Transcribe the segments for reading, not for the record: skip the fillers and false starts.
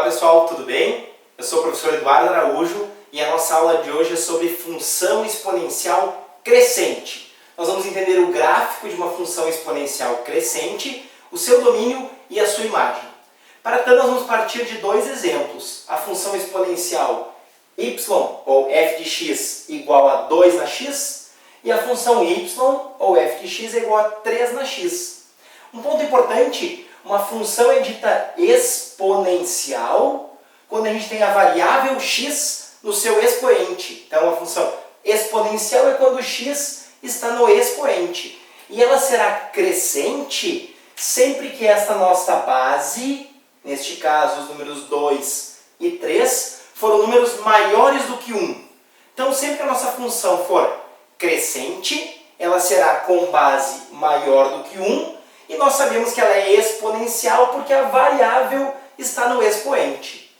Olá pessoal, tudo bem? Eu sou o professor Eduardo Araújo e a nossa aula de hoje é sobre função exponencial crescente. Nós vamos entender o gráfico de uma função exponencial crescente, o seu domínio e a sua imagem. Para tanto, nós vamos partir de dois exemplos. A função exponencial y, ou f de x, igual a 2 na x, e a função y, ou f de x, é igual a 3 na x. Um ponto importante: uma função é dita exponencial quando a gente tem a variável x no seu expoente. Então, a função exponencial é quando o x está no expoente. E ela será crescente sempre que esta nossa base, neste caso os números 2 e 3, foram números maiores do que 1. Então, sempre que a nossa função for crescente, ela será com base maior do que 1, e nós sabemos que ela é exponencial porque a variável está no expoente.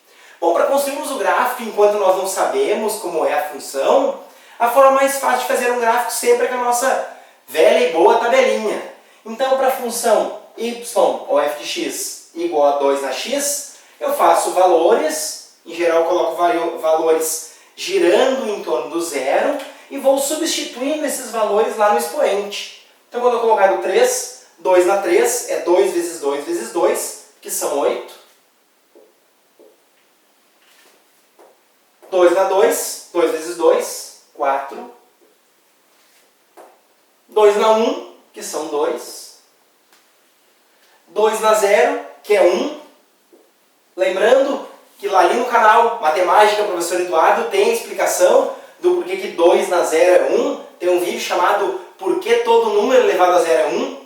Bom, para construirmos o gráfico, enquanto nós não sabemos como é a função, a forma mais fácil de fazer um gráfico sempre é com a nossa velha e boa tabelinha. Então, para a função y, ou f de x, igual a 2 na x, eu faço valores, em geral eu coloco valores girando em torno do zero, e vou substituindo esses valores lá no expoente. Então, quando eu colocar o 3, 2 na 3 é 2 vezes 2 vezes 2, que são 8. 2 na 2, 2 vezes 2, 4. 2 na 1, que são 2. 2 na 0, que é 1. Lembrando que lá ali no canal Matemática Professor Eduardo tem a explicação do porquê que 2 na 0 é 1. Tem um vídeo chamado Por que todo número elevado a 0 é 1.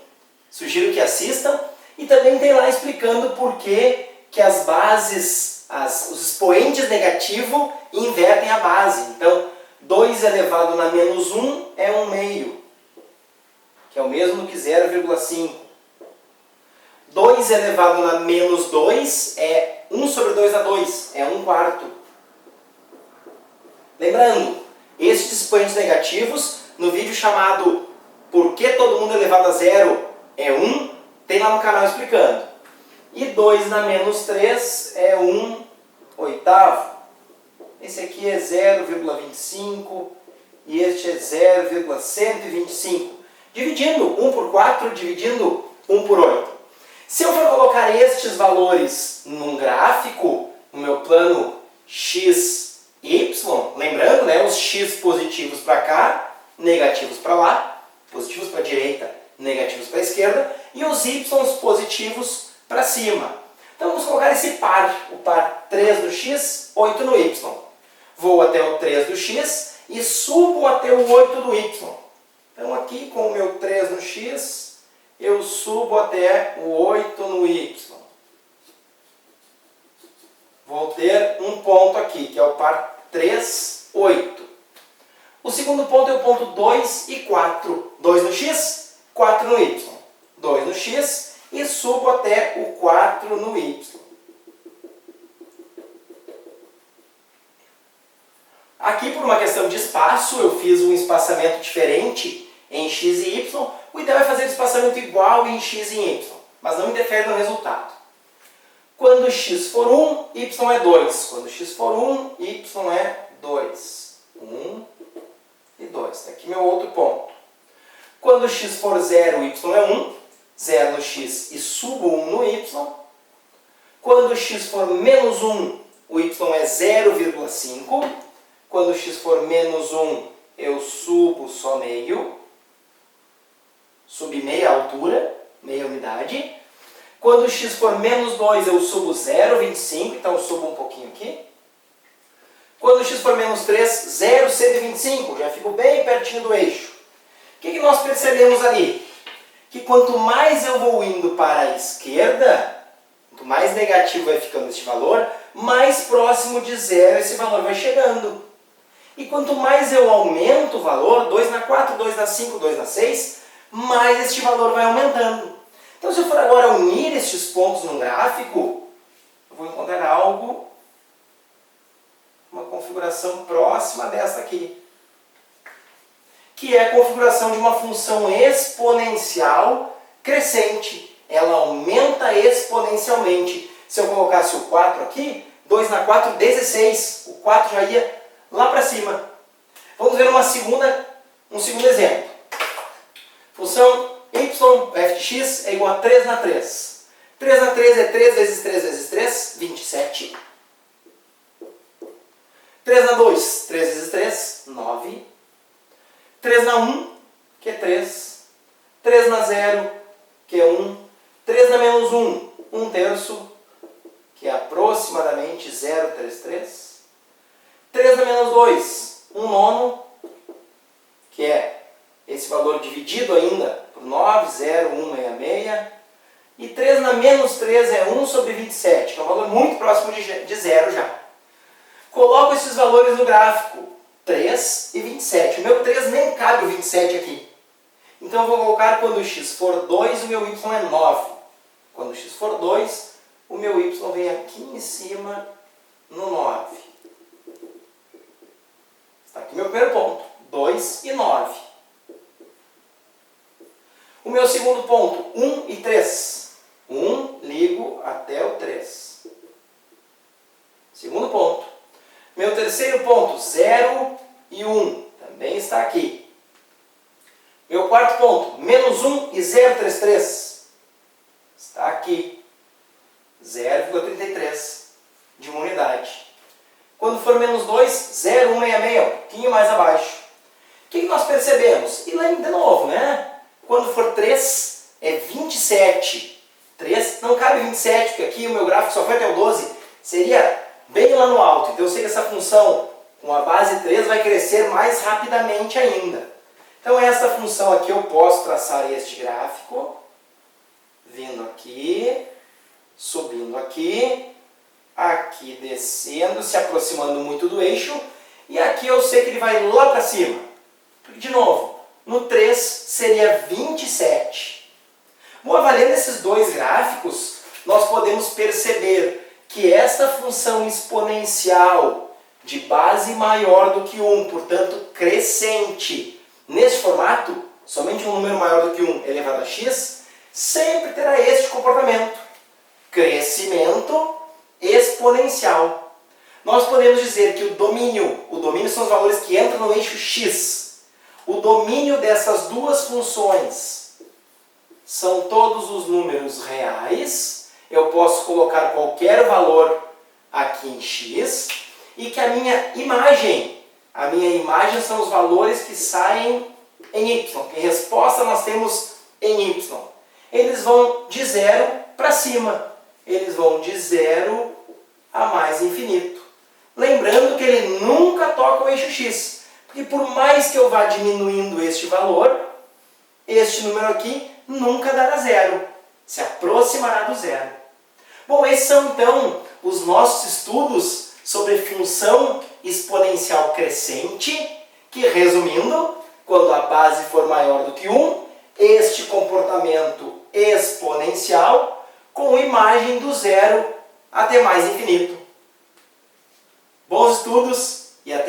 Sugiro que assistam. E também tem lá explicando por que as bases, os expoentes negativos invertem a base. Então, 2 elevado na menos 1 é 1 meio, que é o mesmo que 0,5. 2 elevado na menos 2 é 1 sobre 2 na 2, é 1 quarto. Lembrando, estes expoentes negativos, no vídeo chamado Por que todo mundo elevado a 0 é 1, tem lá no canal explicando. E 2 na menos 3 é 1 oitavo. Esse aqui é 0,25 e este é 0,125. Dividindo 1 por 4, dividindo 1 por 8. Se eu for colocar estes valores num gráfico, no meu plano x, y, lembrando, né, os x positivos para cá, negativos para lá, positivos para a direita, negativos para a esquerda, e os y positivos para cima. Então vamos colocar esse par, o par 3 no x, 8 no y. Vou até o 3 do x e subo até o 8 do y. Então aqui com o meu 3 no x, eu subo até o 8 no y. Vou ter um ponto aqui, que é o par 3, 8. O segundo ponto é o ponto 2 e 4. 2 no x, 4 no y. 2 no x e subo até o 4 no y. Aqui, por uma questão de espaço, eu fiz um espaçamento diferente em x e y. O ideal é fazer espaçamento igual em x e em y, mas não interfere no resultado. Quando x for 1, y é 2. Quando x for 1, y é 2. 1 e 2. Está aqui meu outro ponto. Quando x for 0, y é 1. 0 no x e subo 1 no y. Quando x for menos 1, o y é 0,5. Quando x for menos 1, eu subo só meio. Subi meia altura, meia unidade. Quando x for menos 2, eu subo 0,25, então eu subo um pouquinho aqui. Quando x for menos 3, 0,125, já fico bem pertinho do eixo. O que nós percebemos ali? Que quanto mais eu vou indo para a esquerda, quanto mais negativo vai ficando este valor, mais próximo de zero esse valor vai chegando. E quanto mais eu aumento o valor, 2 na 4, 2 na 5, 2 na 6, mais este valor vai aumentando. Então, se eu for agora unir estes pontos num gráfico, eu vou encontrar algo, uma configuração próxima dessa aqui, que é a configuração de uma função exponencial crescente. Ela aumenta exponencialmente. Se eu colocasse o 4 aqui, 2 na 4, 16. O 4 já ia lá para cima. Vamos ver um segundo exemplo. Função y, f de x, é igual a 3 na 3. 3 na 3 é 3 vezes 3 vezes 3, 27. 3 na 2, 3 vezes 3, 9. 3 na 1, que é 3. 3 na 0, que é 1. 3 na menos 1, 1 terço, que é aproximadamente 0,33. 3 na menos 2, 1 nono, que é esse valor dividido ainda por 9, 0,166. E 3 na menos 3 é 1 sobre 27, que é um valor muito próximo de zero já. Coloco esses valores no gráfico, 3 e 27. O meu 3 nem cabe o 27 aqui. Então eu vou colocar quando o x for 2, o meu y é 9. Quando o x for 2, o meu y vem aqui em cima no 9. Está aqui meu primeiro ponto, 2 e 9. O meu segundo ponto, 1 e 3. 1, ligo até o 3. Segundo ponto. Meu terceiro ponto, 0 e 1. Também está aqui. Meu quarto ponto, menos 1 e 0,33. Está aqui. 0,33 de uma unidade. Quando for menos 2, 0,166, um pouquinho mais abaixo. O que nós percebemos? E lá de novo, né? Quando for 3, é 27. 3 não cabe 27, porque aqui o meu gráfico só foi até o 12. Seria bem lá no alto. Então eu sei que essa função com a base 3 vai crescer mais rapidamente ainda. Então essa função aqui eu posso traçar este gráfico, vindo aqui, subindo aqui, aqui descendo, se aproximando muito do eixo, e aqui eu sei que ele vai lá para cima. De novo, no 3 seria 27. Bom, avaliando esses dois gráficos, nós podemos perceber que esta função exponencial de base maior do que 1, portanto crescente, neste formato, somente um número maior do que 1 elevado a x, sempre terá este comportamento, crescimento exponencial. Nós podemos dizer que o domínio são os valores que entram no eixo x. O domínio dessas duas funções são todos os números reais. Eu posso colocar qualquer valor aqui em x e que a minha imagem são os valores que saem em y. Em resposta nós temos em y. Eles vão de 0 para cima. Eles vão de 0 a mais infinito. Lembrando que ele nunca toca o eixo x. Porque por mais que eu vá diminuindo este valor, este número aqui nunca dará zero. Se aproximará do zero. Bom, esses são então os nossos estudos sobre função exponencial crescente, que resumindo, quando a base for maior do que 1, este comportamento exponencial com imagem do zero até mais infinito. Bons estudos!